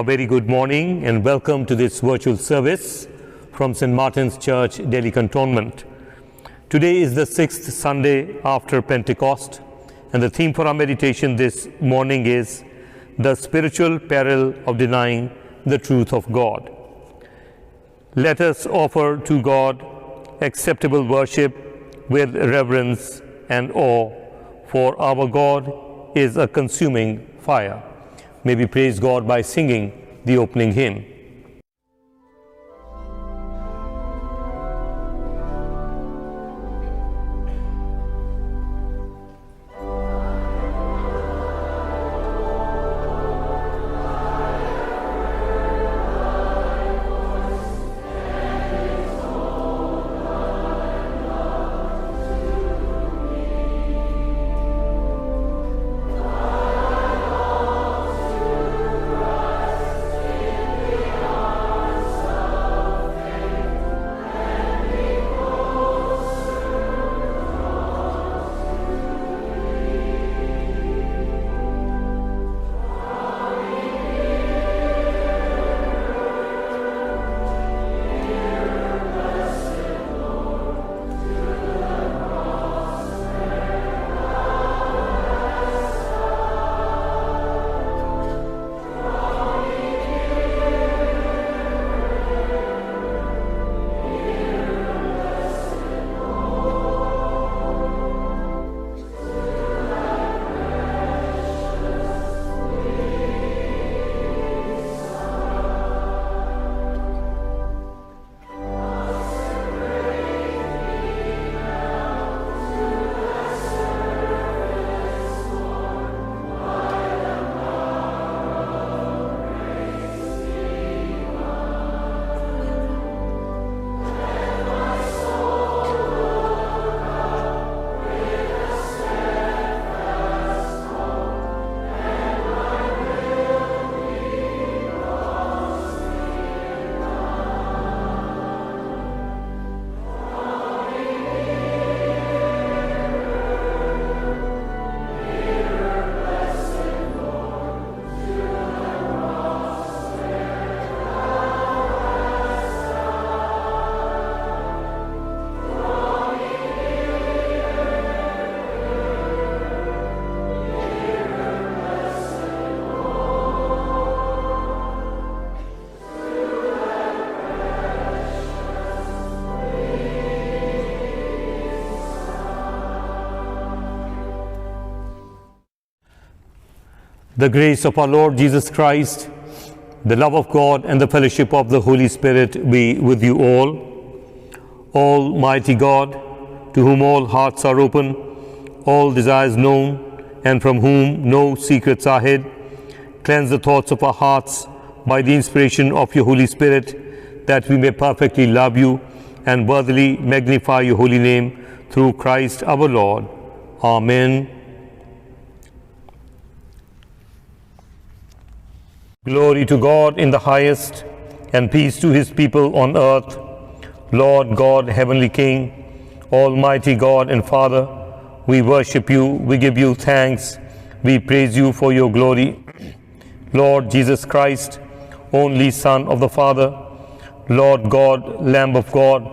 A very good morning and welcome to this virtual service from St. Martin's Church, Delhi Cantonment. Today is the 6th Sunday after Pentecost, and the theme for our meditation this morning is the spiritual peril of denying the truth of God. Let us offer to God acceptable worship with reverence and awe, for our God is a consuming fire. May we praise God by singing the opening hymn. The grace of our Lord Jesus Christ, the love of God, and the fellowship of the Holy Spirit be with you all. Almighty God, to whom all hearts are open, all desires known, and from whom no secrets are hid, cleanse the thoughts of our hearts by the inspiration of your Holy Spirit, that we may perfectly love you and worthily magnify your holy name through Christ our Lord. Amen. Glory to God in the highest, and peace to his people on earth. Lord God, heavenly King, almighty God and Father, we worship you, we give you thanks, we praise you for your glory. Lord Jesus Christ, only Son of the Father, Lord God, Lamb of God,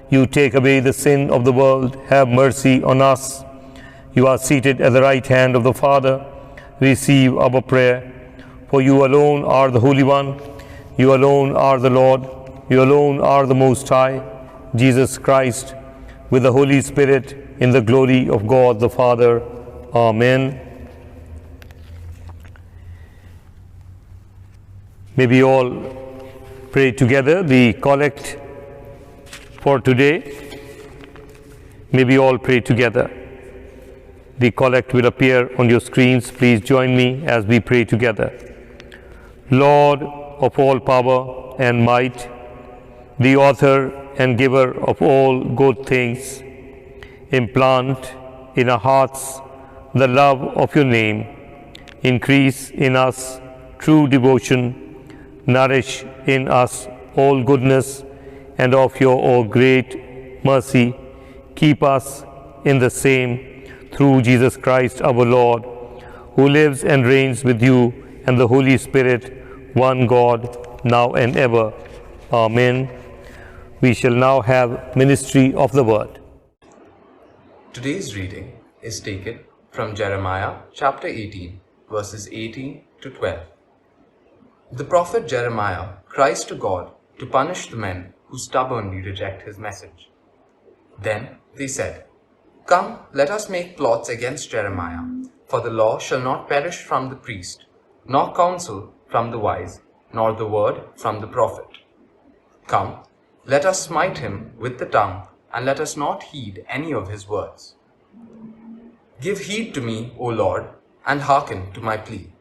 you take away the sin of the world, have mercy on us. You are seated at the right hand of the Father, receive our prayer. For you alone are the Holy One, you alone are the Lord, you alone are the Most High, Jesus Christ, with the Holy Spirit, in the glory of God the Father. Amen. May we all pray together the collect for today. May we all pray together. The collect will appear on your screens. Please join me as we pray together. Lord of all power and might, the author and giver of all good things, implant in our hearts the love of your name, increase in us true devotion, nourish in us all goodness, and of your all great mercy, keep us in the same through Jesus Christ our Lord, who lives and reigns with you and the Holy Spirit, one God, now and ever. Amen. We shall now have ministry of the word. Today's reading is taken from Jeremiah chapter 18, verses 18 to 12. The prophet Jeremiah cries to God to punish the men who stubbornly reject his message. Then they said, "Come, let us make plots against Jeremiah, for the law shall not perish from the priest, nor counsel from the wise, nor the word from the prophet. Come, let us smite him with the tongue, and let us not heed any of his words. Give heed to me, O Lord, and hearken to my plea.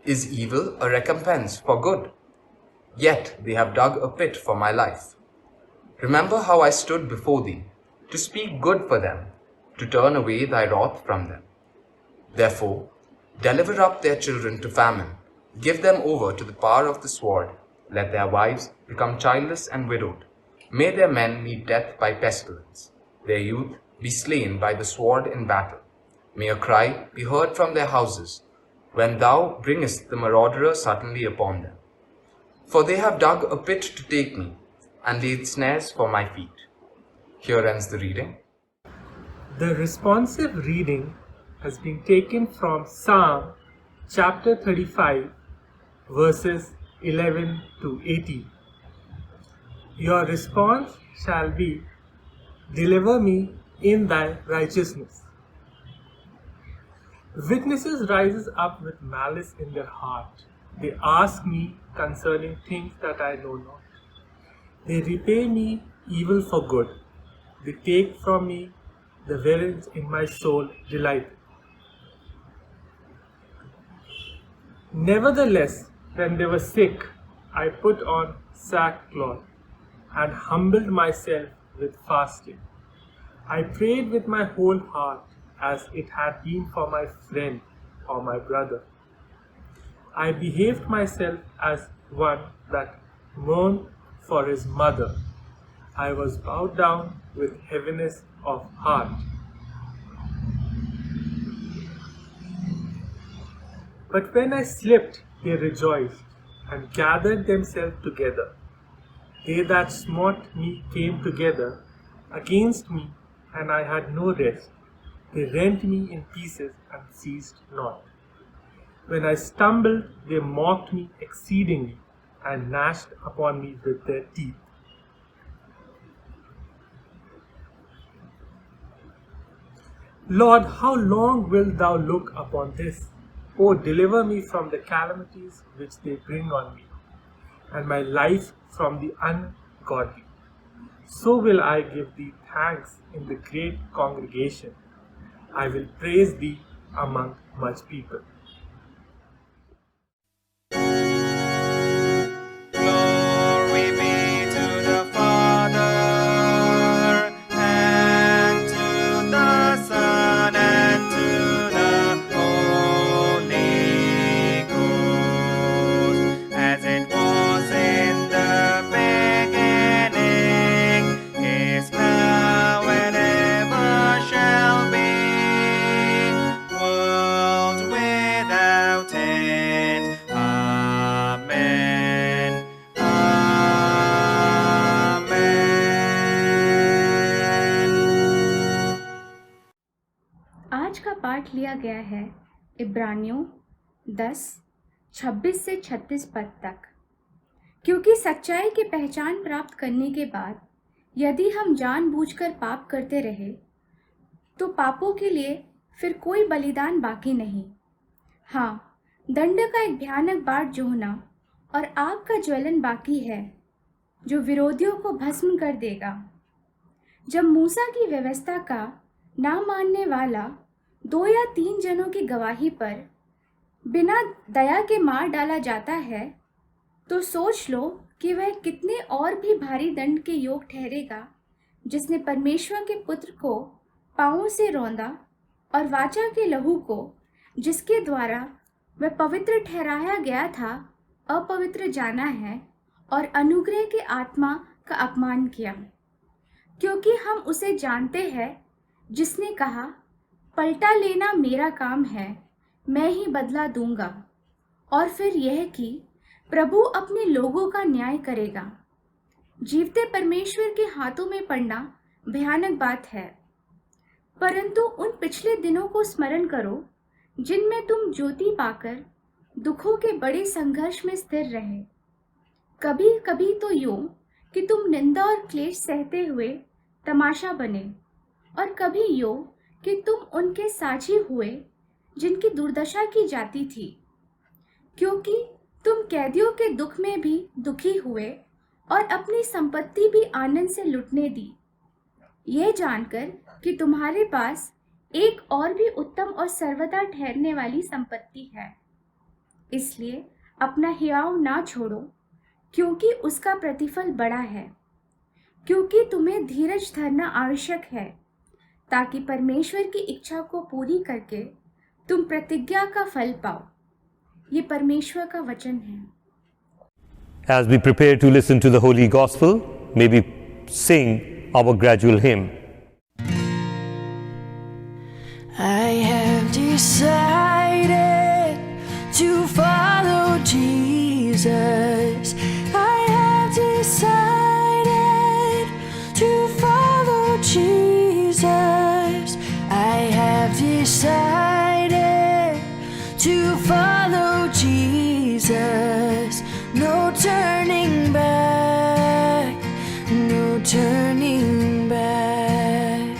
Is evil a recompense for good? Yet they have dug a pit for my life. Remember how I stood before thee, to speak good for them, to turn away thy wrath from them. Therefore, deliver up their children to famine, give them over to the power of the sword, let their wives become childless and widowed. May their men meet death by pestilence, their youth be slain by the sword in battle. May a cry be heard from their houses, when thou bringest the marauder suddenly upon them. For they have dug a pit to take me, and laid snares for my feet." Here ends the reading. The responsive reading has been taken from Psalm chapter 35, verses 11 to 18. Your response shall be, "Deliver me in thy righteousness." Witnesses rises up with malice in their heart. They ask me concerning things that I know not. They repay me evil for good. They take from me the wherein in my soul delighteth. Nevertheless, when they were sick, I put on sackcloth and humbled myself with fasting. I prayed with my whole heart, as it had been for my friend or my brother. I behaved myself as one that mourned for his mother. I was bowed down with heaviness of heart. But when I slept, they rejoiced and gathered themselves together. They that smote me came together against me, and I had no rest. They rent me in pieces and ceased not. When I stumbled, they mocked me exceedingly and gnashed upon me with their teeth. Lord, how long wilt thou look upon this? O deliver me from the calamities which they bring on me, and my life from the ungodly. So will I give thee thanks in the great congregation. I will praise thee among much people. Glory be to the Father, and to the Son, and to the Holy Ghost, as it was in the beginning, is now, and ever shall be, world without end. Amen. Amen. आज का पाठ लिया गया है इब्रानियों 10:26 से 36 पद तक। क्योंकि सच्चाई की पहचान प्राप्त करने के बाद यदि हम जानबूझकर पाप करते रहे तो पापों के लिए फिर कोई बलिदान बाकी नहीं। हाँ, दंड का एक भयानक बाढ़ जो होना और आग का ज्वलन बाकी है जो विरोधियों को भस्म कर देगा। जब मूसा की व्यवस्था का ना मानने वाला 2 या 3 जनों की गवाही पर बिना दया के मार डाला जाता है, तो सोच लो कि वह कितने और भी भारी दंड के योग ठहरेगा जिसने परमेश्वर के पुत्र को पांवों से रौंदा और वाचा के लहू को जिसके द्वारा वह पवित्र ठहराया गया था अपवित्र जाना है और अनुग्रह के आत्मा का अपमान किया। क्योंकि हम उसे जानते हैं जिसने कहा, पलटा लेना मेरा काम है, मैं ही बदला दूंगा। और फिर यह कि प्रभु अपने लोगों का न्याय करेगा। जीवते परमेश्वर के हाथों में पड़ना भयानक बात है, परंतु उन पिछले दिनों को स्मरण करो जिनमें तुम ज्योति पाकर दुखों के बड़े संघर्ष में स्थिर रहे। कभी कभी तो यूं कि तुम निंदा और क्लेश सहते हुए तमाशा बने, और कभी यूं कि तुम उनके साझी हुए जिनकी दुर्दशा की जाती थी, क्योंकि तुम कैदियों के दुख में भी दुखी हुए और अपनी संपत्ति भी आनंद से लुटने दी, यह जानकर कि तुम्हारे पास एक और भी उत्तम और सर्वदा ठहरने वाली संपत्ति है। इसलिए अपना हियाव ना छोड़ो, क्योंकि उसका प्रतिफल बड़ा है। क्योंकि तुम्हें धीरज धरना आवश्यक है, ताकि परमेश्वर की इच्छा को पूरी करके तुम प्रतिज्ञा का फल पाओ। ये परमेश्वर का वचन है। As we prepare to listen to the Holy Gospel, may we sing our gradual hymn. I have decided to follow Jesus. I have decided to follow Jesus. I have decided to follow Jesus. No turning back, no turning back.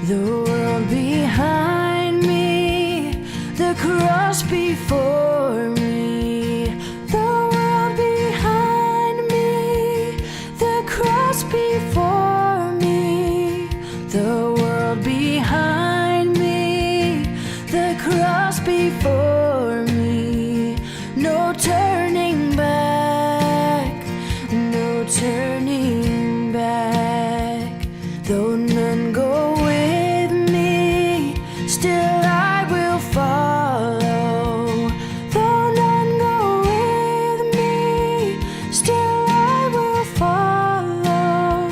The world behind me, the cross before me. The world behind me, the cross before me. The world behind me, the cross before me. No turning back, no turning back. Though none go with me, still I will follow. Though none go with me, still I will follow.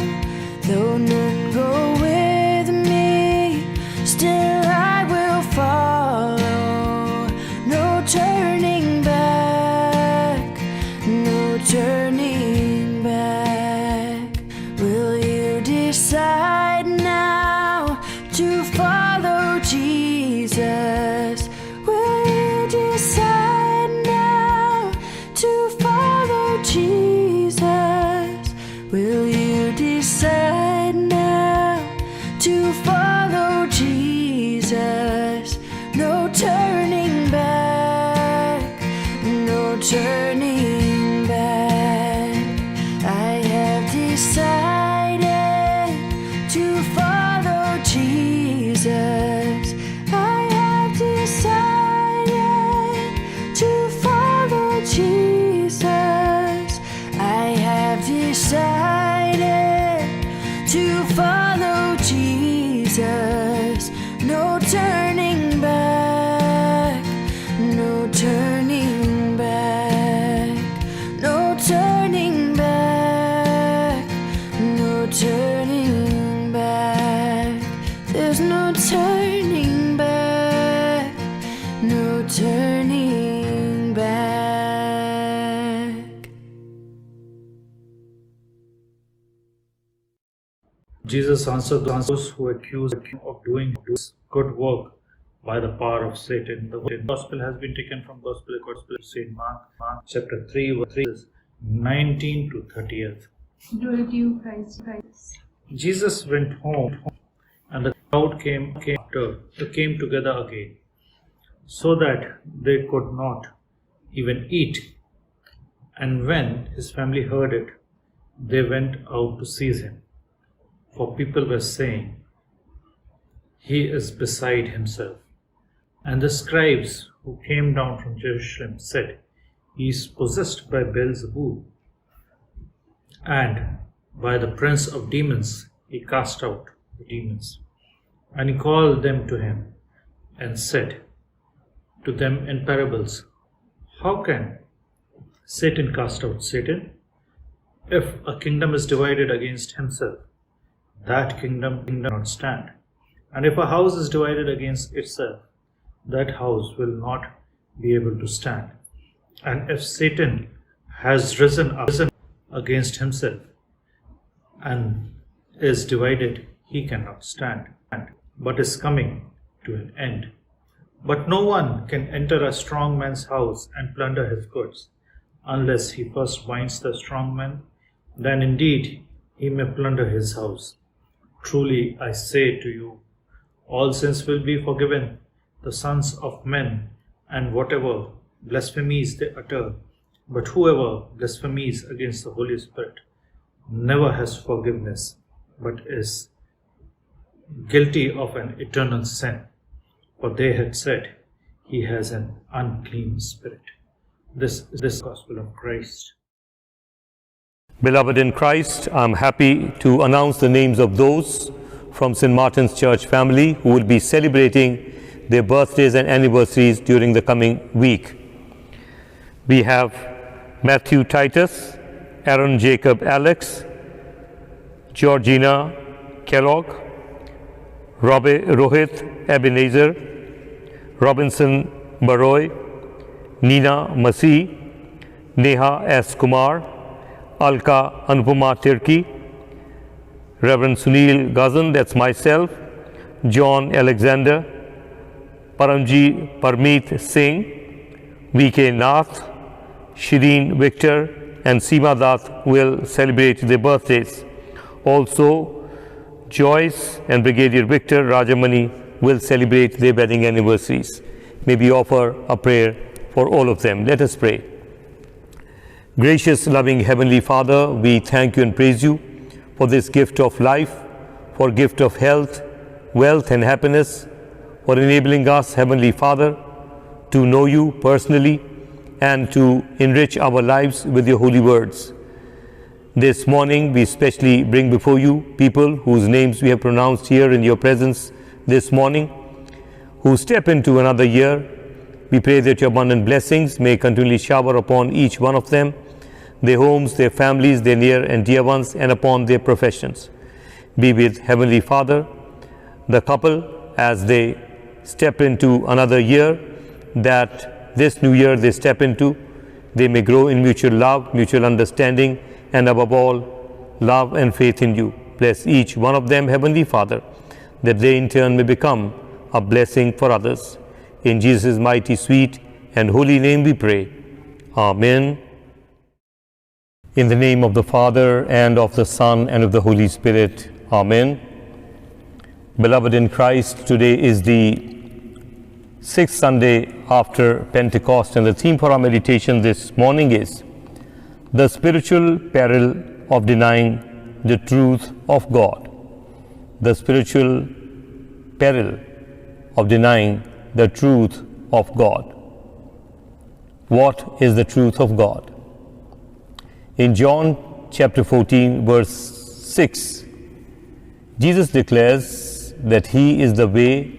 Though none go with me, still I will follow. No turning back, no turning back. Will you decide now to follow Jesus? Will you decide now to follow Jesus? Will you decide now to follow Jesus? No turning back, no turning back. I have decided to follow Jesus. I have decided to follow Jesus. I have decided to follow Jesus. No turning back, no turning back, no turning back, no turning back. There's no turning back, no turning back. Jesus answered those who accused him of doing this good work by the power of Satan. The gospel has been taken from Gospel according to St. Mark, chapter 3, verses 19 to 30th. Glory to you, Christ. Jesus went home, and the crowd came together again, so that they could not even eat. And when his family heard it, they went out to seize him. For people were saying, "He is beside himself." And the scribes who came down from Jerusalem said, "He is possessed by Beelzebub, and by the prince of demons he cast out the demons." And he called them to him and said to them in parables, "How can Satan cast out Satan? If a kingdom is divided against himself, that kingdom cannot stand. And if a house is divided against itself, that house will not be able to stand. And if Satan has risen against himself and is divided, he cannot stand, but is coming to an end. But no one can enter a strong man's house and plunder his goods, unless he first binds the strong man, then indeed he may plunder his house. Truly I say to you, all sins will be forgiven the sons of men, and whatever blasphemies they utter, but whoever blasphemies against the Holy Spirit never has forgiveness, but is guilty of an eternal sin. For they had said, he has an unclean spirit. This is the gospel of Christ. Beloved in Christ, I'm happy to announce the names of those from St. Martin's Church family who will be celebrating their birthdays and anniversaries during the coming week. We have Matthew Titus, Aaron Jacob Alex, Georgina Kellogg, Rohit Ebenezer, Robinson Baroy, Nina Masih, Neha S. Kumar, Alka Anupama Tirki, Reverend Sunil Gazan, that's myself, John Alexander, Paramji Parmeet Singh, V.K. Nath, Shireen Victor and Seema Dath will celebrate their birthdays. Also, Joyce and Brigadier Victor Rajamani will celebrate their wedding anniversaries. May we offer a prayer for all of them. Let us pray. Gracious, loving Heavenly Father, we thank you and praise you for this gift of life, for gift of health, wealth and happiness, for enabling us, Heavenly Father, to know you personally and to enrich our lives with your holy words. This morning we especially bring before you people whose names we have pronounced here in your presence this morning, who step into another year. We pray that your abundant blessings may continually shower upon each one of them, their homes, their families, their near and dear ones, and upon their professions. Be with Heavenly Father, the couple, as they step into another year, that this new year they step into, they may grow in mutual love, mutual understanding, and above all, love and faith in you. Bless each one of them, Heavenly Father, that they in turn may become a blessing for others. In Jesus' mighty, sweet, and holy name we pray. Amen. In the name of the Father, and of the Son, and of the Holy Spirit. Amen. Beloved in Christ, today is the sixth Sunday after Pentecost, and the theme for our meditation this morning is the spiritual peril of denying the truth of God. The spiritual peril of denying the truth of God. What is the truth of God? In John chapter 14, verse 6, Jesus declares that He is the way,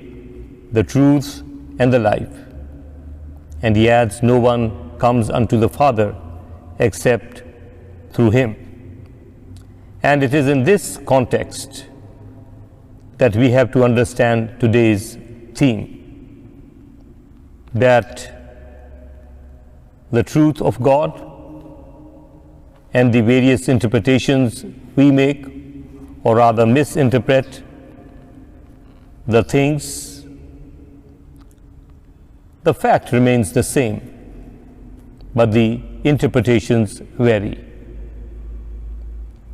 the truth, and the life. And He adds, no one comes unto the Father except through Him. And it is in this context that we have to understand today's theme, that the truth of God and the various interpretations we make, or rather misinterpret the things, the fact remains the same, but the interpretations vary.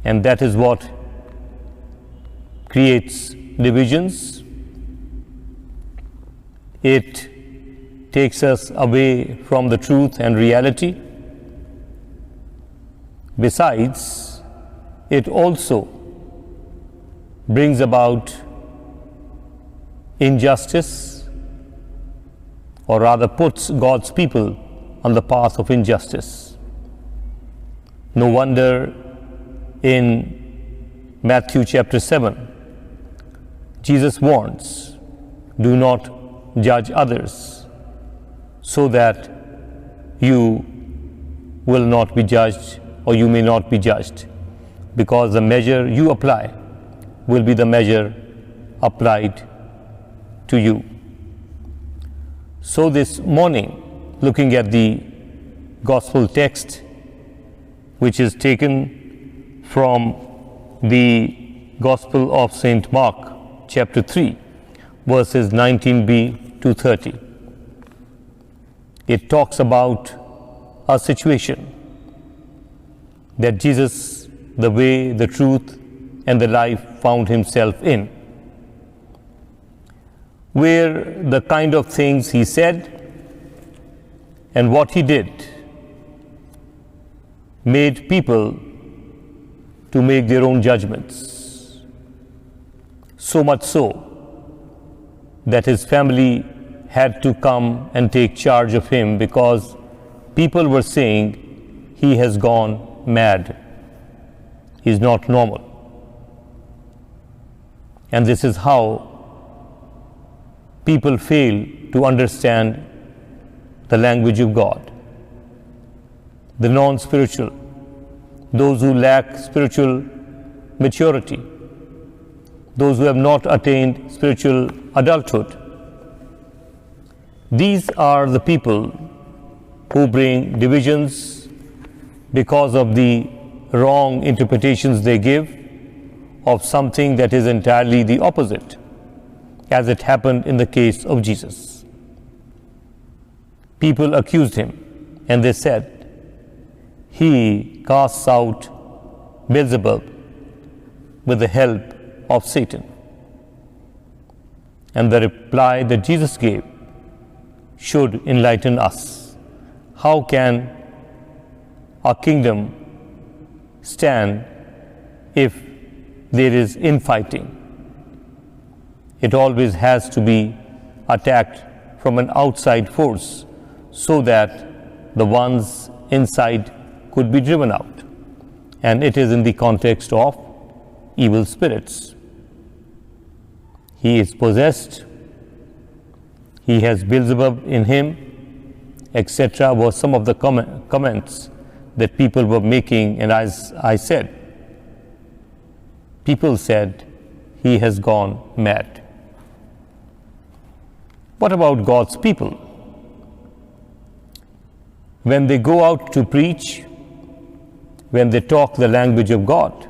And that is what creates divisions. It takes us away from the truth and reality. Besides, it also brings about injustice, or rather puts God's people on the path of injustice. No wonder in Matthew chapter 7, Jesus warns, do not judge others, so that you will not be judged, or you may not be judged, because the measure you apply will be the measure applied to you. So this morning, looking at the gospel text which is taken from the Gospel of St. Mark, chapter 3, verses 19b to 30. It talks about a situation that Jesus, the way, the truth, and the life, found himself in, where the kind of things he said and what he did made people to make their own judgments. So much so that his family had to come and take charge of him because people were saying he has gone mad. He's not normal. And this is how people fail to understand the language of God. The non-spiritual, those who lack spiritual maturity, those who have not attained spiritual adulthood. These are the people who bring divisions because of the wrong interpretations they give of something that is entirely the opposite, as it happened in the case of Jesus. People accused him and they said, he casts out Beelzebub with the help of Satan. And the reply that Jesus gave should enlighten us. How can a kingdom stand if there is infighting? It always has to be attacked from an outside force so that the ones inside could be driven out. And it is in the context of evil spirits. He is possessed, he has Beelzebub in him, etc. were some of the comments that people were making. And as I said, people said he has gone mad. What about God's people? When they go out to preach, when they talk the language of God,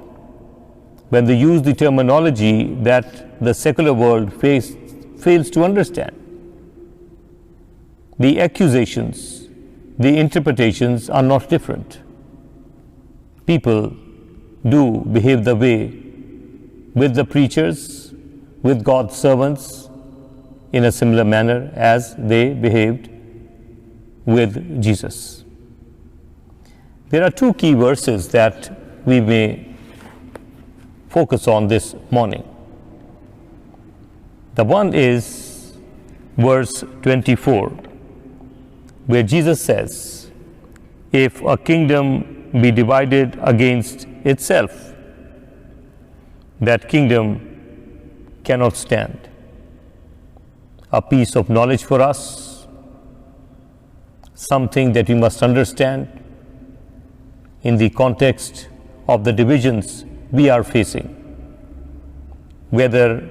when they use the terminology that the secular world fails to understand, the accusations, the interpretations are not different. People do behave the way with the preachers, with God's servants, in a similar manner as they behaved with Jesus. There are two key verses that we may focus on this morning. The one is verse 24, where Jesus says, if a kingdom be divided against itself, that kingdom cannot stand. A piece of knowledge for us, something that we must understand in the context of the divisions we are facing, whether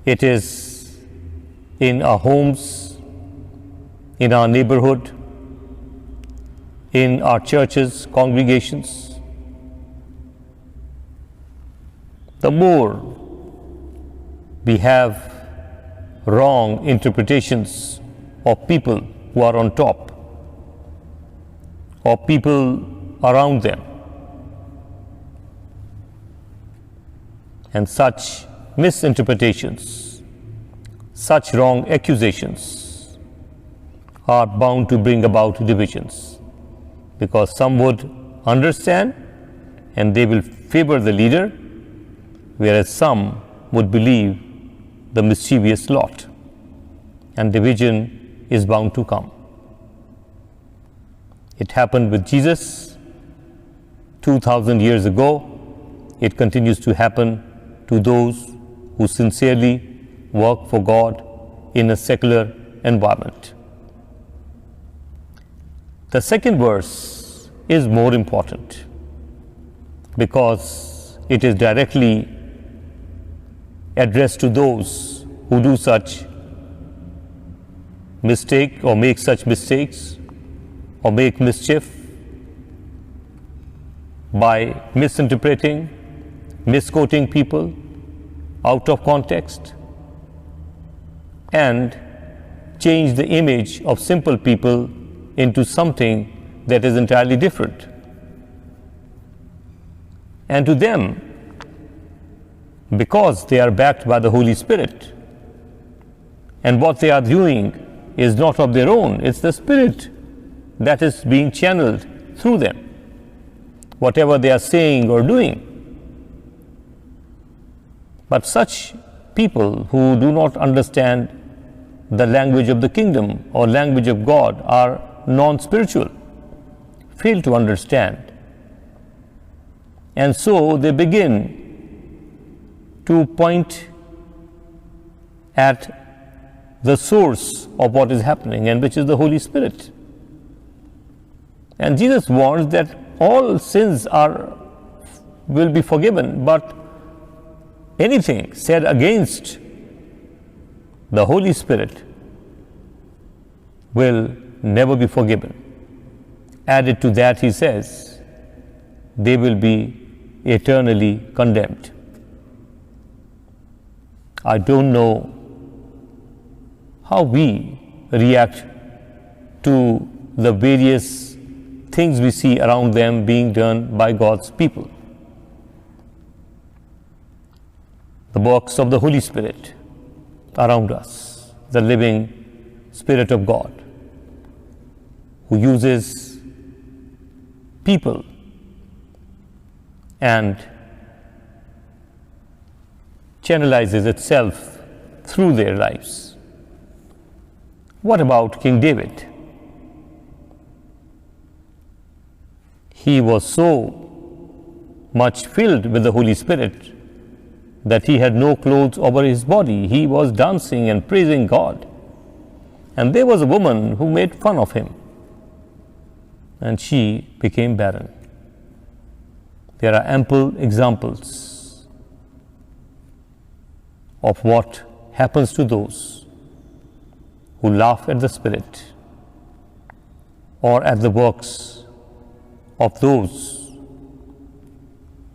it is in our homes, in our neighborhood, in our churches, congregations. The more we have wrong interpretations of people who are on top, or people around them, and such misinterpretations, such wrong accusations are bound to bring about divisions, because some would understand and they will favor the leader, whereas some would believe the mischievous lot, and division is bound to come. It happened with Jesus 2000 years ago. It continues to happen to those who sincerely work for God in a secular environment. The second verse is more important because it is directly addressed to those who do such mistake or make such mistakes or make mischief by misinterpreting, misquoting people out of context, and change the image of simple people into something that is entirely different. And to them, because they are backed by the Holy Spirit, and what they are doing is not of their own, it's the Spirit that is being channeled through them, whatever they are saying or doing. But such people who do not understand the language of the kingdom or language of God are non-spiritual, fail to understand. And so they begin to point at the source of what is happening, and which is the Holy Spirit. And Jesus warns that all sins will be forgiven, but anything said against the Holy Spirit will never be forgiven. Added to that, he says, they will be eternally condemned. I don't know how we react to the various things we see around them being done by God's people. The works of the Holy Spirit around us, the living Spirit of God, who uses people and channelizes itself through their lives. What about King David? He was so much filled with the Holy Spirit that he had no clothes over his body. He was dancing and praising God. And there was a woman who made fun of him, and she became barren. There are ample examples of what happens to those who laugh at the Spirit or at the works of those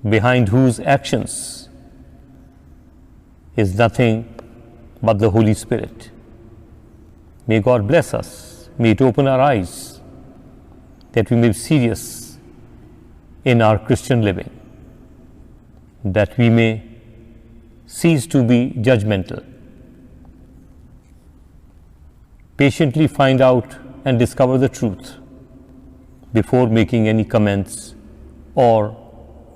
behind whose actions is nothing but the Holy Spirit. May God bless us. May it open our eyes that we may be serious in our Christian living, that we may cease to be judgmental, patiently find out and discover the truth before making any comments or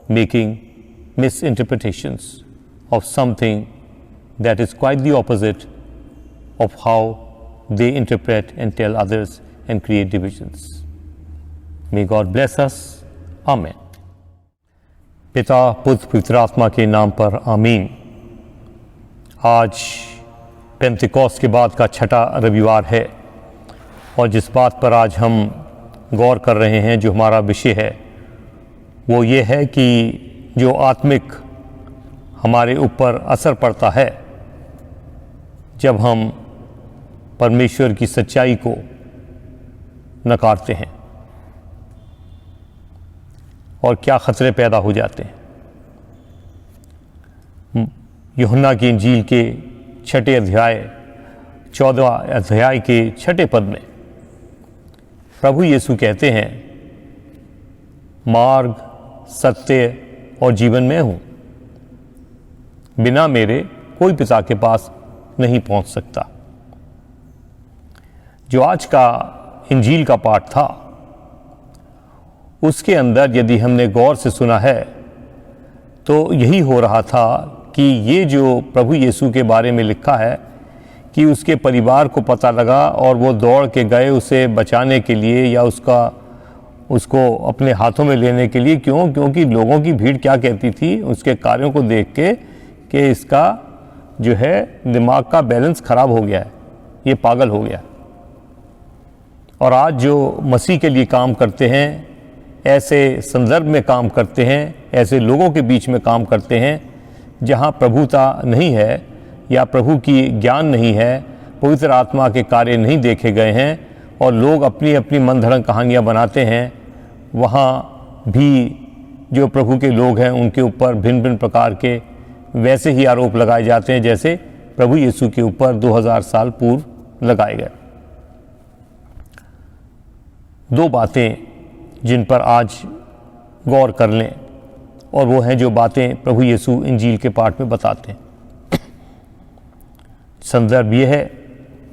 making misinterpretations of something that is quite the opposite of how they interpret and tell others and create divisions. May God bless us. Amen. पिता पुत्र पवित्र आत्मा के नाम पर आमीन। आज पेंतिकोस्त के बाद का छठा रविवार है, और जिस बात पर आज हम गौर कर रहे हैं, जो हमारा विषय है, वो ये है कि जो आत्मिक हमारे ऊपर असर पड़ता है जब हम परमेश्वर की सच्चाई को नकारते हैं, और क्या खतरे पैदा हो जाते हैं। यूहन्ना की इंजील के 6 अध्याय 14 अध्याय के 6 पद में प्रभु यीशु कहते हैं, मार्ग, सत्य और जीवन मैं हूँ, बिना मेरे कोई पिता के पास नहीं पहुँच सकता। जो आज का इंजील का पाठ था, उसके अंदर यदि हमने गौर से सुना है तो यही हो रहा था कि ये जो प्रभु यीशु के बारे में लिखा है कि उसके परिवार को पता लगा और वो दौड़ के गए उसे बचाने के लिए या उसको अपने हाथों में लेने के लिए। क्यों? क्योंकि लोगों की भीड़ क्या कहती थी उसके कार्यों को देख के कि इसका जो है दिमाग का बैलेंस ख़राब हो गया है, ये पागल हो गया। और आज जो मसीह के लिए काम करते हैं, ऐसे संदर्भ में काम करते हैं, ऐसे लोगों के बीच में काम करते हैं जहाँ प्रभुता नहीं है या प्रभु की ज्ञान नहीं है, पवित्र आत्मा के कार्य नहीं देखे गए हैं, और लोग अपनी अपनी मनगढ़ंत कहानियाँ बनाते हैं, वहाँ भी जो प्रभु के लोग हैं उनके ऊपर भिन्न भिन्न प्रकार के वैसे ही आरोप लगाए जाते हैं जैसे प्रभु यीशु के ऊपर 2000 साल पूर्व लगाए गए। दो बातें जिन पर आज गौर कर लें, और वो हैं जो बातें प्रभु यीशु इंजील के पाठ में बताते हैं। संदर्भ ये है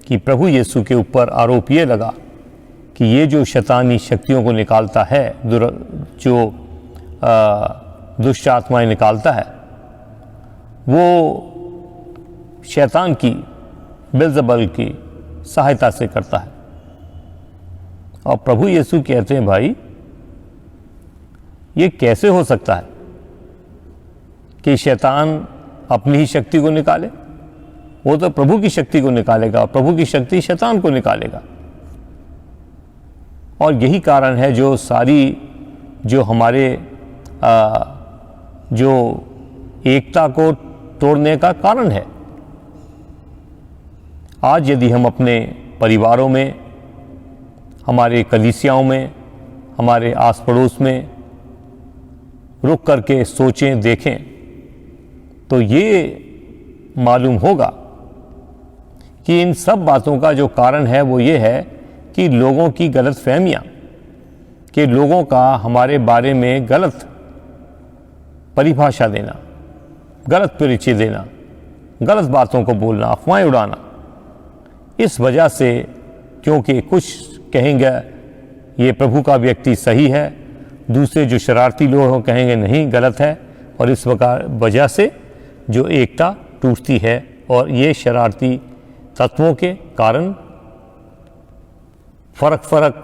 कि प्रभु यीशु के ऊपर आरोप ये लगा कि ये जो शैतानी शक्तियों को निकालता है, जो दुष्ट आत्माएं निकालता है, वो शैतान की, बेल्ज़ेबुल की सहायता से करता है। और प्रभु यीशु कहते हैं भाई ये कैसे हो सकता है कि शैतान अपनी ही शक्ति को निकाले? वो तो प्रभु की शक्ति को निकालेगा और प्रभु की शक्ति शैतान को निकालेगा। और यही कारण है जो सारी जो हमारे जो एकता को तोड़ने का कारण है। आज यदि हम अपने परिवारों में, हमारे कलीसियाओं में, हमारे आस पड़ोस में रुक करके सोचें, देखें, तो ये मालूम होगा कि इन सब बातों का जो कारण है वो ये है कि लोगों की गलत फहमियाँ, कि लोगों का हमारे बारे में गलत परिभाषा देना, गलत परिचय देना, गलत बातों को बोलना, अफवाहें उड़ाना। इस वजह से, क्योंकि कुछ कहेंगे ये प्रभु का व्यक्ति सही है, दूसरे जो शरारती लोग हैं कहेंगे नहीं गलत है, और इस वजह से जो एकता टूटती है। और ये शरारती तत्वों के कारण फ़र्क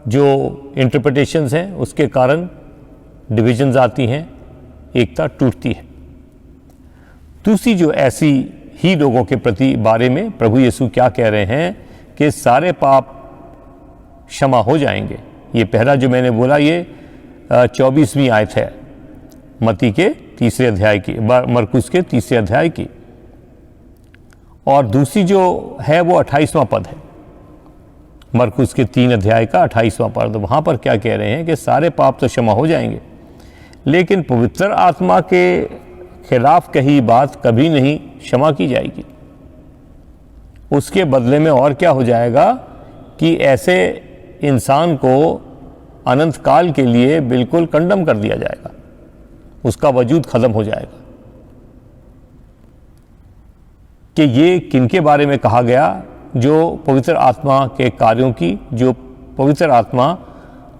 जो इंटरप्रिटेशंस हैं उसके कारण डिविजन्स आती हैं, एकता टूटती है। दूसरी जो ऐसी ही लोगों के प्रति बारे में प्रभु यीशु क्या कह रहे हैं कि सारे पाप क्षमा हो जाएंगे। ये पहला जो मैंने बोला ये 24वीं आयत है मत्ती के 3 अध्याय की, मरकुस के 3 अध्याय की। और दूसरी जो है वो 28वां पद है, मरकुस के 3 अध्याय का 28वां पद। वहाँ पर क्या कह रहे हैं कि सारे पाप तो क्षमा हो जाएंगे, लेकिन पवित्र आत्मा के खिलाफ कही बात कभी नहीं क्षमा की जाएगी। उसके बदले में और क्या हो जाएगा कि ऐसे इंसान को अनंत काल के लिए बिल्कुल कंडम कर दिया जाएगा, उसका वजूद ख़त्म हो जाएगा। कि ये किनके बारे में कहा गया? जो पवित्र आत्मा के कार्यों की, जो पवित्र आत्मा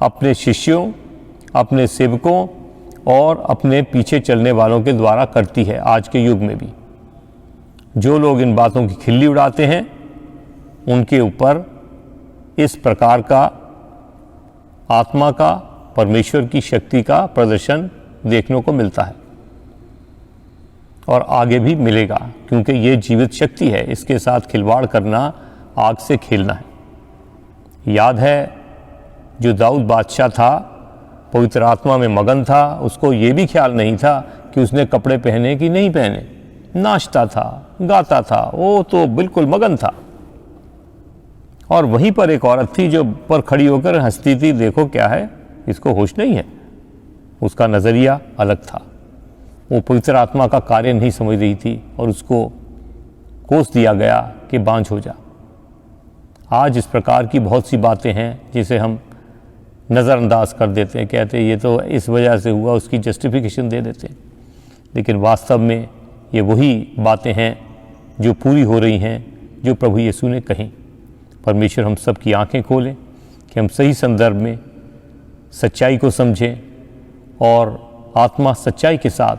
अपने शिष्यों, अपने सेवकों और अपने पीछे चलने वालों के द्वारा करती है। आज के युग में भी जो लोग इन बातों की खिल्ली उड़ाते हैं उनके ऊपर इस प्रकार का आत्मा का, परमेश्वर की शक्ति का प्रदर्शन देखने को मिलता है और आगे भी मिलेगा, क्योंकि ये जीवित शक्ति है। इसके साथ खिलवाड़ करना आग से खेलना है। याद है जो दाऊद बादशाह था, पवित्र आत्मा में मगन था, उसको ये भी ख्याल नहीं था कि उसने कपड़े पहने कि नहीं पहने, नाचता था, गाता था, वो तो बिल्कुल मगन था। और वहीं पर एक औरत थी जो पर खड़ी होकर हंसती थी, देखो क्या है, इसको होश नहीं है। उसका नज़रिया अलग था, वो पवित्र आत्मा का कार्य नहीं समझ रही थी और उसको कोस दिया गया कि बांझ हो जा। आज इस प्रकार की बहुत सी बातें हैं जिसे हम नज़रअंदाज कर देते हैं, कहते हैं ये तो इस वजह से हुआ, उसकी जस्टिफिकेशन दे देते हैं। लेकिन वास्तव में ये वही बातें हैं जो पूरी हो रही हैं जो प्रभु यीशु ने कही। परमेश्वर हम सब की आँखें खोलें कि हम सही संदर्भ में सच्चाई को समझें और आत्मा सच्चाई के साथ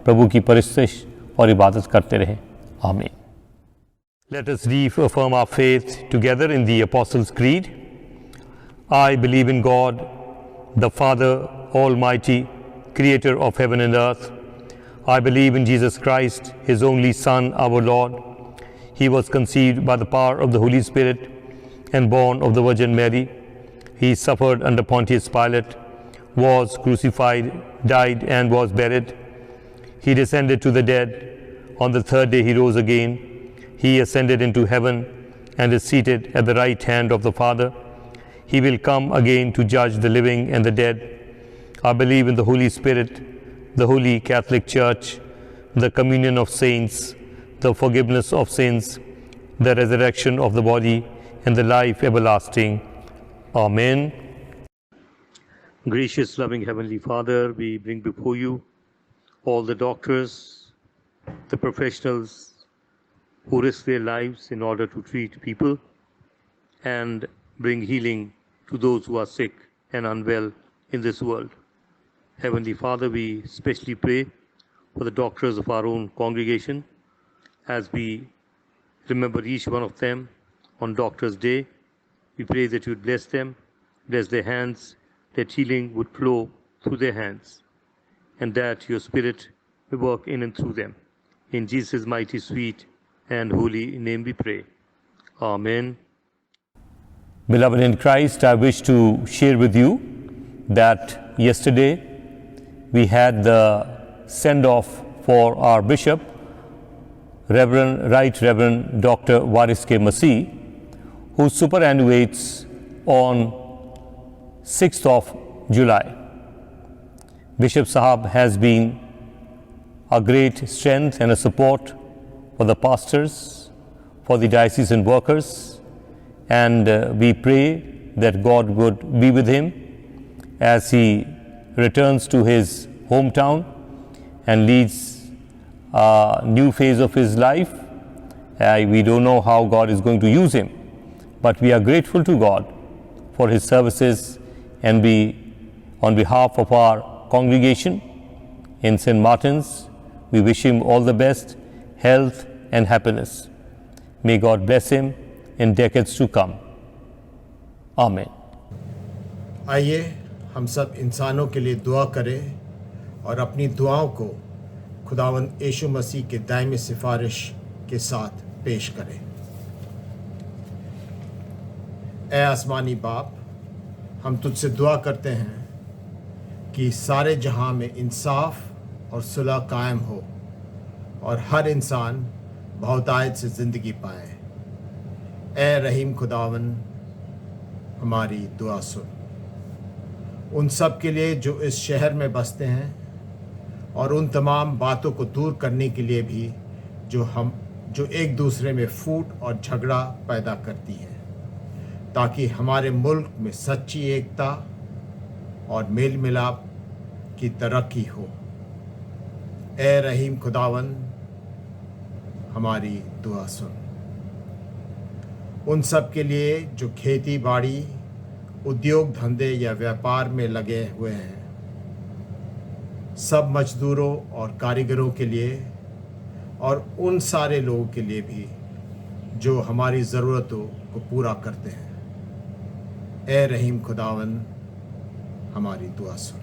प्रभु की परस्तिश और इबादत करते रहें। आमीन। Let us reaffirm our faith together in the Apostles' Creed. I believe in God, the Father Almighty, creator of heaven and earth. I believe in Jesus Christ, his only Son, our Lord. He was conceived by the power of the Holy Spirit and born of the Virgin Mary. He suffered under Pontius Pilate, was crucified, died and was buried. He descended to the dead. On the third day he rose again. He ascended into heaven and is seated at the right hand of the Father. He will come again to judge the living and the dead. I believe in the Holy Spirit, the Holy Catholic Church, the communion of saints, the forgiveness of sins, the resurrection of the body, and the life everlasting. Amen. Gracious, loving Heavenly Father, we bring before you all the doctors, the professionals who risk their lives in order to treat people and bring healing to those who are sick and unwell in this world. Heavenly Father, we especially pray for the doctors of our own congregation as we remember each one of them on Doctors' Day. We pray that you would bless them, bless their hands, that healing would flow through their hands, and that your Spirit will work in and through them. In Jesus' mighty, sweet, and holy name we pray. Amen. Beloved in Christ, I wish to share with you that yesterday we had the send-off for our Bishop, Right Reverend Dr. Waris K. Masih, who superannuates on 6th of July. Bishop Sahab has been a great strength and a support for the pastors, for the diocesan workers, and we pray that God would be with him as he returns to his hometown and leads a new phase of his life. We don't know how God is going to use him, but we are grateful to God for his services, and we, on behalf of our congregation in St. Martin's, we wish him all the best, health and happiness. May God bless him in decades to come. Amen. आइए हम सब इंसानों के लिए दुआ करें और अपनी दुआओं को खुदावंद यीशु मसीह के दायमी सिफारिश के साथ पेश करें। ऐ आसमानी बाप, हम तुझसे दुआ करते हैं कि सारे जहां में इंसाफ और सुलह कायम हो और हर इंसान बहुतायत से ज़िंदगी पाए। ऐ रहीम खुदावन, हमारी दुआ सुन। उन सब के लिए जो इस शहर में बसते हैं और उन तमाम बातों को दूर करने के लिए भी जो एक दूसरे में फूट और झगड़ा पैदा करती है, ताकि हमारे मुल्क में सच्ची एकता और मेल मिलाप की तरक्की हो। ऐ रहीम खुदावन, हमारी दुआ सुन। उन सब के लिए जो खेती बाड़ी, उद्योग धंधे या व्यापार में लगे हुए हैं, सब मजदूरों और कारीगरों के लिए और उन सारे लोगों के लिए भी जो हमारी ज़रूरतों को पूरा करते हैं। ऐ रहीम खुदावन, हमारी दुआ सुन।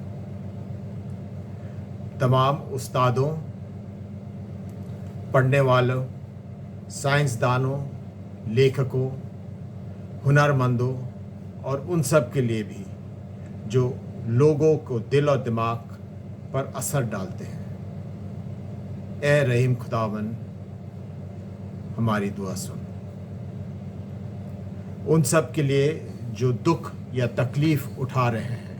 तमाम उस्तादों, पढ़ने वालों, साइंसदानों, लेखकों, हुनरमंदों और उन सब के लिए भी जो लोगों को दिल और दिमाग पर असर डालते हैं। ऐ रहीम खुदावन, हमारी दुआ सुन। उन सब के लिए जो दुख या तकलीफ़ उठा रहे हैं,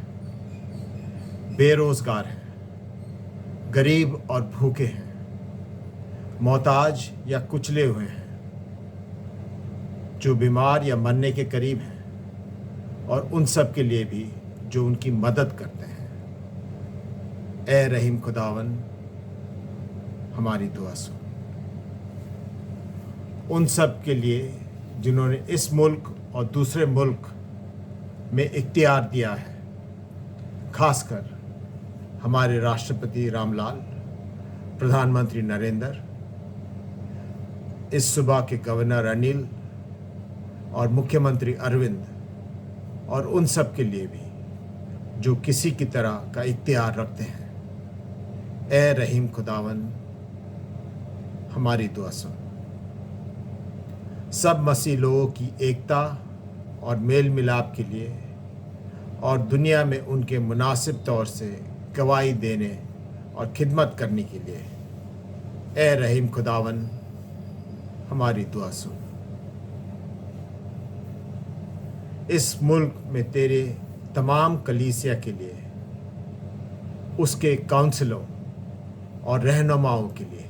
बेरोज़गार हैं, गरीब और भूखे हैं, मोहताज या कुचले हुए हैं, जो बीमार या मरने के करीब हैं, और उन सब के लिए भी जो उनकी मदद करते हैं। ऐ रहीम खुदावन, हमारी दुआ सुन। उन सब के लिए जिन्होंने इस मुल्क और दूसरे मुल्क में इख्तियार दिया है, खासकर हमारे राष्ट्रपति रामलाल, प्रधानमंत्री नरेंद्र, इस सूबा के गवर्नर अनिल और मुख्यमंत्री अरविंद, और उन सब के लिए भी जो किसी की तरह का इख्तियार रखते हैं। ऐ रहीम खुदावन, हमारी दुआ सुन। सब मसीह लोगों की एकता और मेल मिलाप के लिए और दुनिया में उनके मुनासिब तौर से गवाही देने और खिदमत करने के लिए, ऐ रहीम खुदावन, हमारी दुआ सुन। इस मुल्क में तेरे तमाम कलीसिया के लिए उसके काउंसलों और रहनुमाओं के लिए,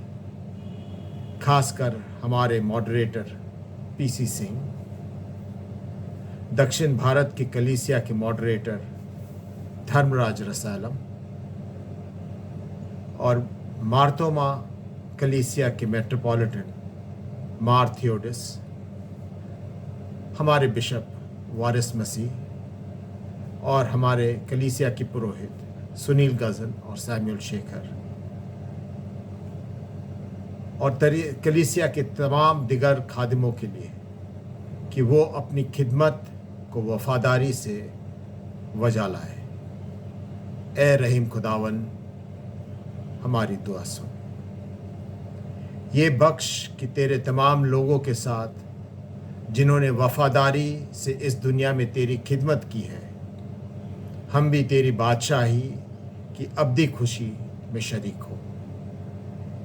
खासकर हमारे मॉडरेटर पीसी सिंह, दक्षिण भारत की कलीसिया के मॉडरेटर धर्मराज रसालम और मार्तोमा कलीसिया के मेट्रोपॉलिटन मार थियोडिस, हमारे बिशप वारिस मसीह और हमारे कलीसिया के पुरोहित सुनील गजन और सैमुअल शेखर और कलीसिया के तमाम दिगर खादिमों के लिए कि वो अपनी खिदमत को वफादारी से वजा लाए। ए रहीम खुदावन, हमारी दुआ सुन। ये बख्श कि तेरे तमाम लोगों के साथ जिन्होंने वफादारी से इस दुनिया में तेरी खिदमत की है, हम भी तेरी बादशाही की अब्दी खुशी में शरीक हो।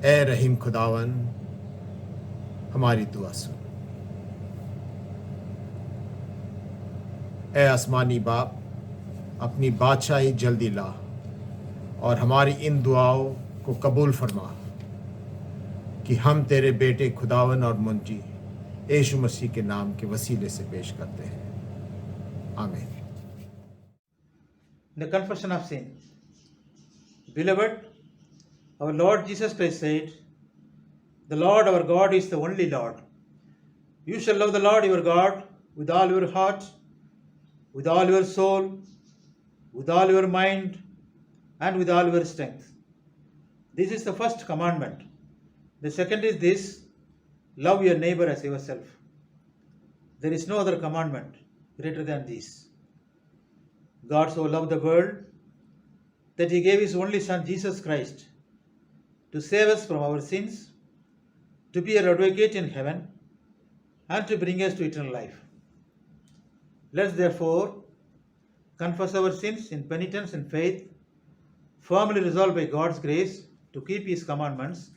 ए रहीम खुदावन, हमारी दुआ सुन। ए आसमानी बाप, अपनी बादशाही जल्दी ला और हमारी इन दुआओं को कबूल फरमा कि हम तेरे बेटे खुदावन और मुंजी यीशु मसीह के नाम के वसीले से पेश करते हैं। आमीन। The confession of sin. Beloved, our Lord Jesus Christ said, "The Lord our God is the only Lord. You shall love the Lord your God with all your heart, with all your soul, with all your mind, and with all your strength. This is the first commandment. The second is this: love your neighbor as yourself. There is no other commandment greater than this. God so loved the world that he gave his only Son, Jesus Christ, to save us from our sins, to be our advocate in heaven, and to bring us to eternal life. Let's therefore confess our sins in penitence and faith, firmly resolved by God's grace to keep his commandments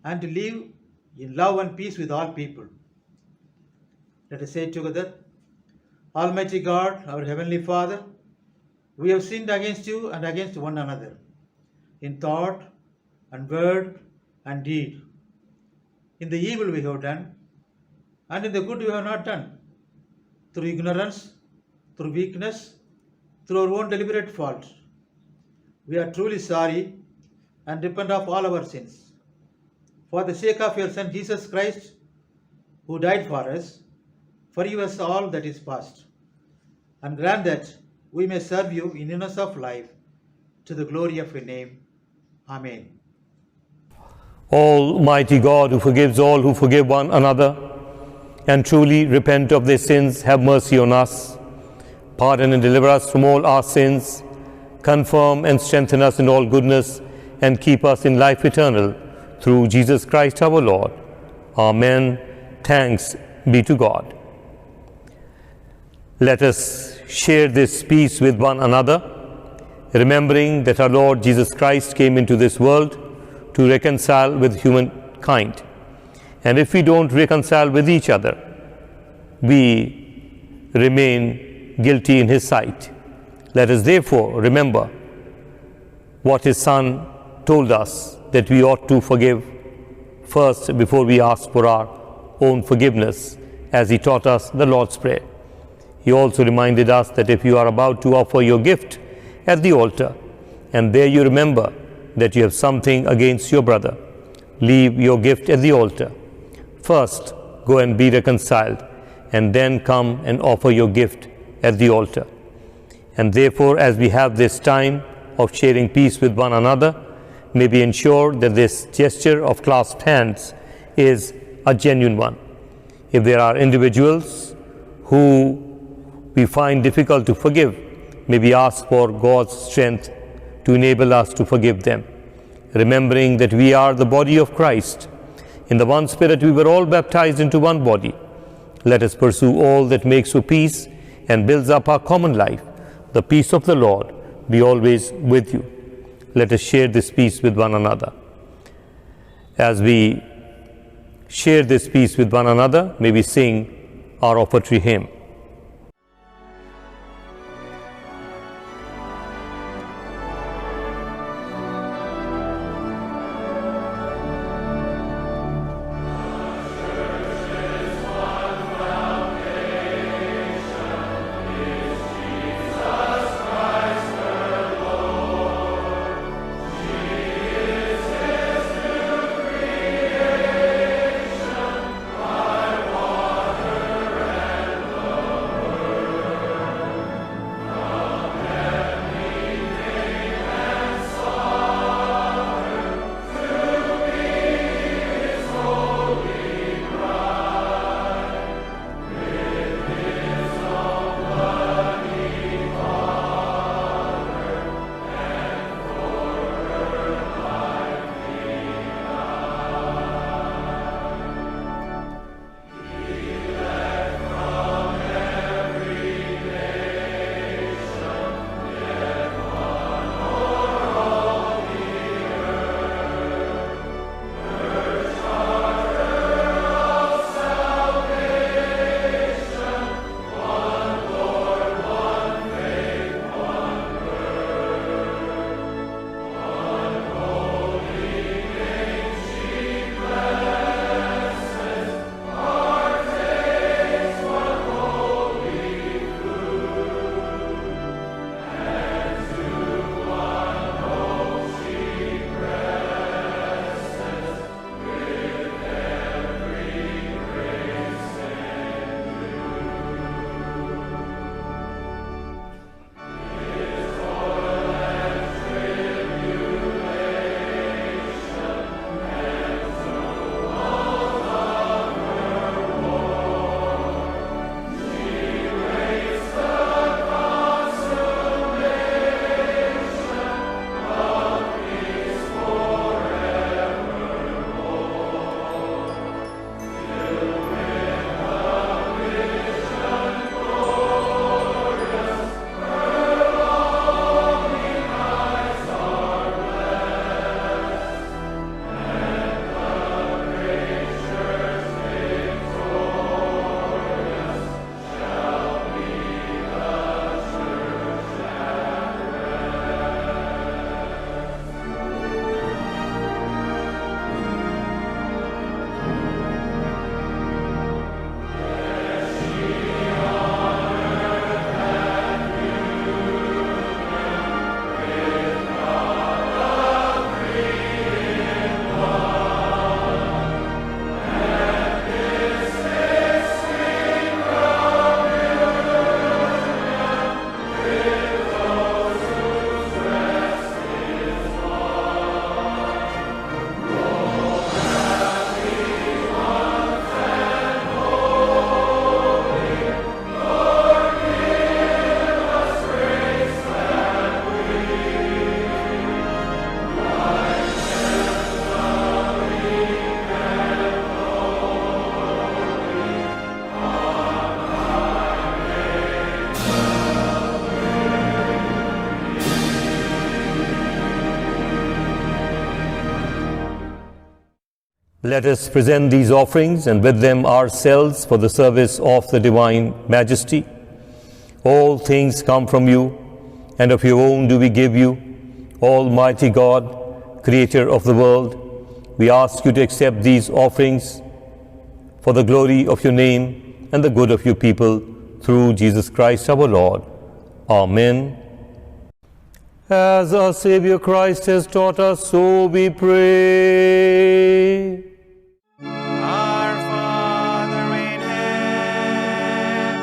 and to live in love and peace with all people. Let us say together: Almighty God, our Heavenly Father, we have sinned against you and against one another, in thought and word and deed, in the evil we have done, and in the good we have not done, through ignorance, through weakness, through our own deliberate fault. We are truly sorry and repent of all our sins. For the sake of your Son Jesus Christ, who died for us, forgive us all that is past, and grant that we may serve you in newness of life, to the glory of your name. Amen. Almighty God, who forgives all who forgive one another and truly repent of their sins, have mercy on us. Pardon and deliver us from all our sins. Confirm and strengthen us in all goodness, and keep us in life eternal, through Jesus Christ our Lord. Amen. Thanks be to God. Let us share this peace with one another, remembering that our Lord Jesus Christ came into this world to reconcile with humankind. And if we don't reconcile with each other, we remain guilty in His sight. Let us therefore remember what His Son told us, that we ought to forgive first before we ask for our own forgiveness, as He taught us the Lord's Prayer. He also reminded us that if you are about to offer your gift at the altar, and there you remember that you have something against your brother, leave your gift at the altar. First, go and be reconciled, and then come and offer your gift at the altar. And therefore, as we have this time of sharing peace with one another, may we ensure that this gesture of clasped hands is a genuine one. If there are individuals who we find difficult to forgive, may we ask for God's strength to enable us to forgive them, remembering that we are the body of Christ. In the one Spirit we were all baptized into one body. Let us pursue all that makes for peace and builds up our common life. The peace of the Lord be always with you. Let us share this peace with one another. As we share this peace with one another, may we sing our offertory hymn. Let us present these offerings and with them ourselves for the service of the Divine Majesty. All things come from you, and of your own do we give you, Almighty God, Creator of the world. We ask you to accept these offerings for the glory of your name and the good of your people, through Jesus Christ our Lord. Amen. As our Savior Christ has taught us, so we pray. Our Father in heaven,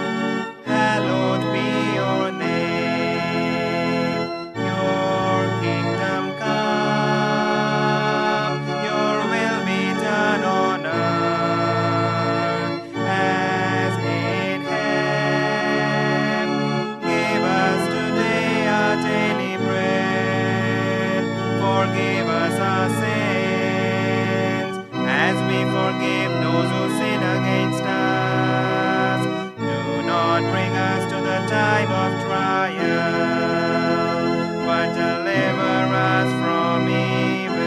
hallowed be your name. Your kingdom come, your will be done on earth as in heaven. Give us today our daily bread. Forgive us our sins, as we forgive those who sin against us. Do not bring us to the time of trial, but deliver us from evil.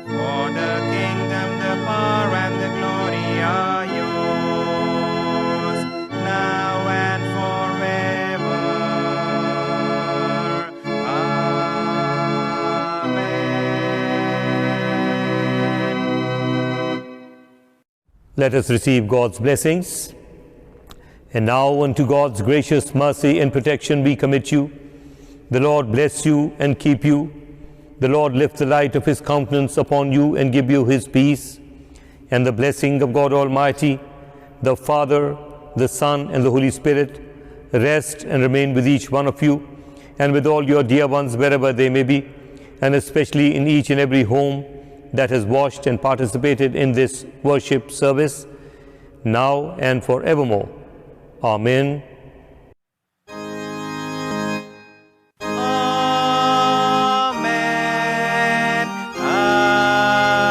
For the kingdom, the power, and the glory are yours, now and forever. Amen. Let us receive God's blessings. And now unto God's gracious mercy and protection we commit you. The Lord bless you and keep you. The Lord lift the light of his countenance upon you and give you his peace. And the blessing of God Almighty, the Father, the Son, and the Holy Spirit rest and remain with each one of you and with all your dear ones wherever they may be, and especially in each and every home that has watched and participated in this worship service, now and forevermore. Amen. Amen. Amen.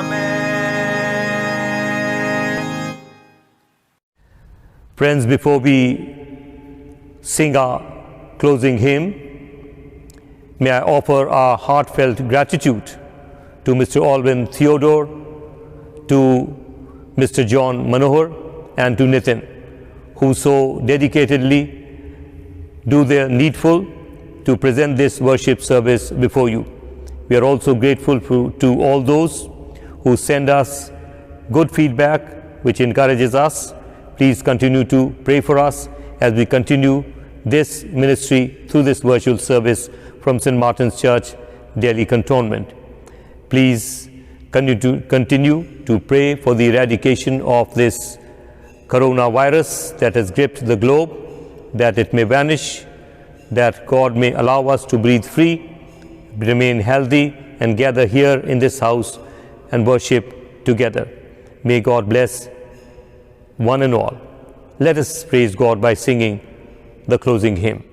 Amen. Friends, before we sing our closing hymn, may I offer our heartfelt gratitude to Mr. Alvin Theodore, to Mr. John Manohar, and to Nitin, who so dedicatedly do their needful to present this worship service before you. We are also grateful to all those who send us good feedback, which encourages us. Please continue to pray for us as we continue this ministry through this virtual service from St. Martin's Church, Delhi Cantonment. Please continue to pray for the eradication of this coronavirus that has gripped the globe, that it may vanish, that God may allow us to breathe free, remain healthy, and gather here in this house and worship together. May God bless one and all. Let us praise God by singing the closing hymn.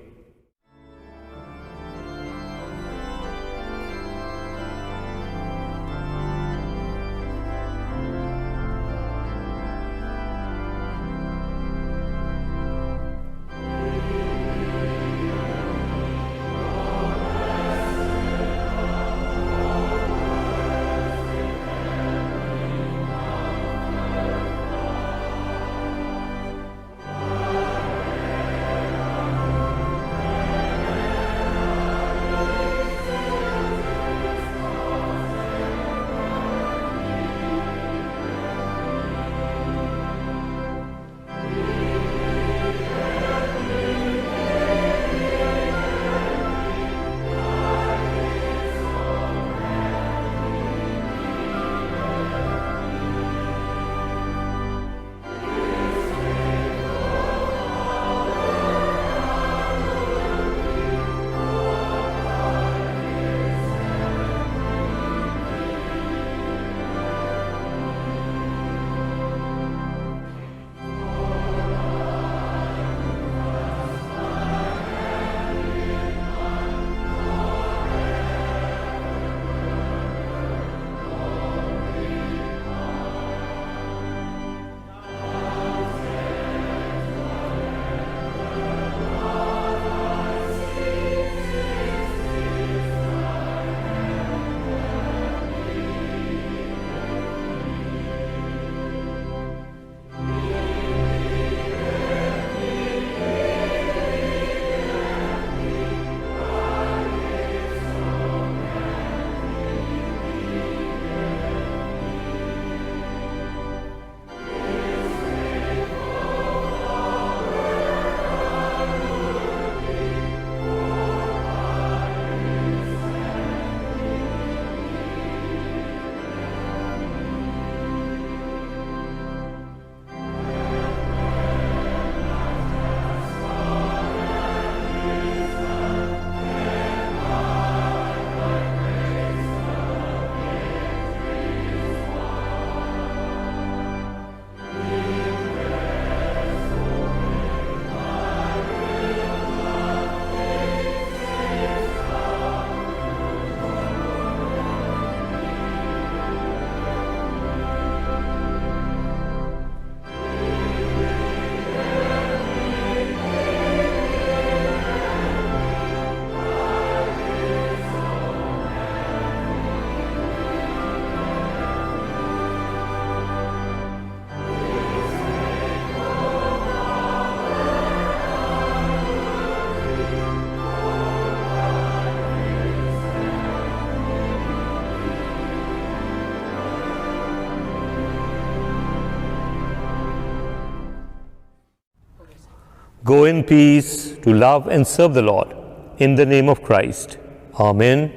Go in peace to love and serve the Lord. In the name of Christ. Amen.